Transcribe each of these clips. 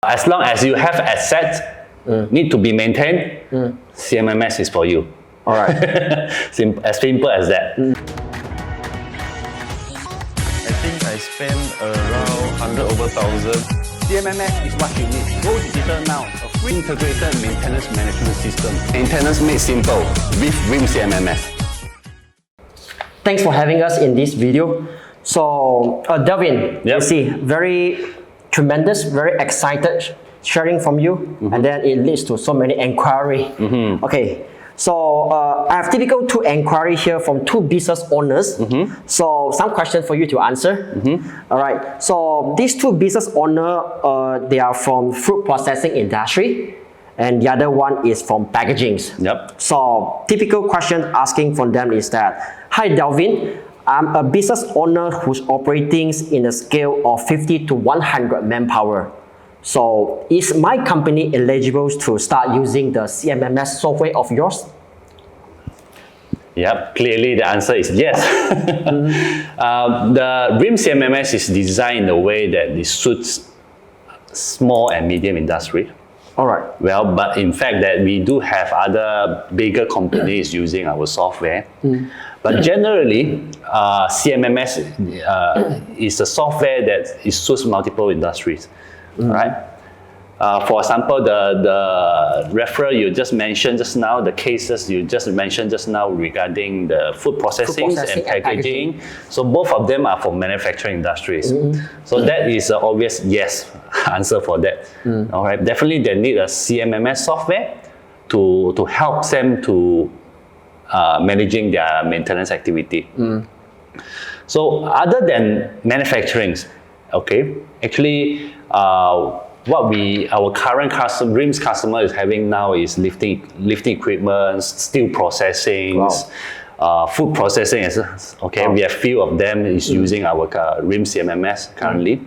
As long as you have assets need to be maintained, CMMS is for you. All right. As simple as that. I think I spent around 100,000. CMMS is what you need. Go digital now. A free integrated maintenance management system. Maintenance made simple with Reams CMMS. Thanks for having us in this video. So, Delvin, you see, very tremendous, very excited sharing from you, and then it leads to so many inquiry. Okay, so I have typical two inquiry here from two business owners. So some questions for you to answer. All right, so these two business owner, they are from food processing industry, and the other one is from packaging. So typical question asking from them is that, hi Delvin, I'm a business owner who's operating in a scale of 50 to 100 manpower. So is my company eligible to start using the CMMS software of yours? Yep, clearly the answer is yes. The Reams CMMS is designed in a way that it suits small and medium industry. All right. Well, but in fact that we do have other bigger companies using our software. But generally, CMMS is a software that suits multiple industries, right? For example, the referral you just mentioned just now, the cases you just mentioned just now regarding the food processing and packaging. So both of them are for manufacturing industries. So that is an obvious yes answer for that. All right, definitely they need a CMMS software to help them to managing their maintenance activity. So other than manufacturing, okay, actually our current Reams customer is having now is lifting equipment, steel processing, food processing. Okay, we have few of them is using our Reams CMMS currently.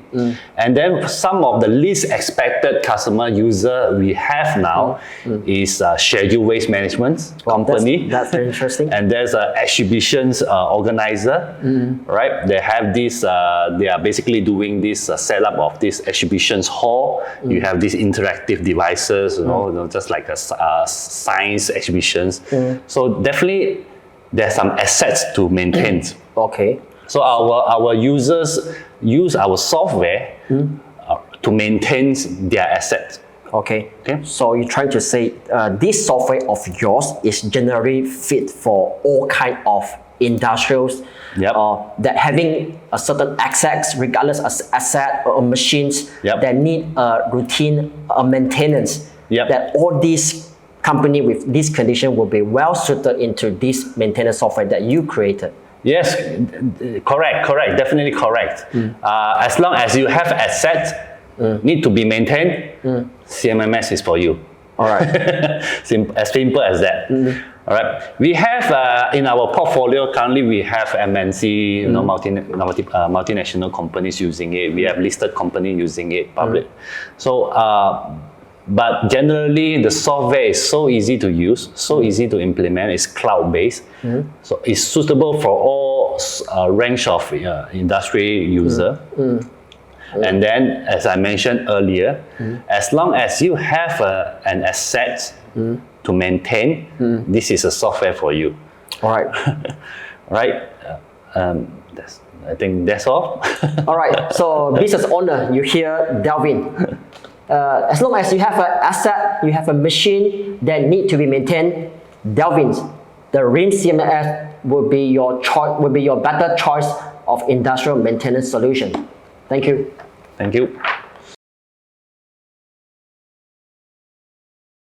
And then some of the least expected customer user we have now is schedule waste management company. That's very interesting. And there's an exhibitions organizer, right? They have this, they are basically doing this setup of this exhibitions hall. You have these interactive devices, you know, just like a science exhibitions. So definitely there's some assets to maintain. Okay. So our users use our software to maintain their assets. Okay. So you're trying to say this software of yours is generally fit for all kind of industrials that having a certain assets, regardless of asset or machines that need a routine maintenance. That all these company with this condition will be well suited into this maintenance software that you created. Yes, correct, definitely correct. As long as you have assets need to be maintained, CMMS is for you. All right. As simple as that. All right. We have in our portfolio currently we have MNC, you know, multinational companies using it. We have listed company using it, public. So. But generally, the software is so easy to use, so easy to implement. It's cloud-based, so it's suitable for all range of industry user. And then, as I mentioned earlier, as long as you have an asset to maintain, this is a software for you. All right. Right. I think that's all. All right. So, business owner, you hear Delvin. As long as you have an asset, you have a machine that need to be maintained, Delvin, the Reams CMMS will be your choice, will be your better choice of industrial maintenance solution. Thank you. Thank you.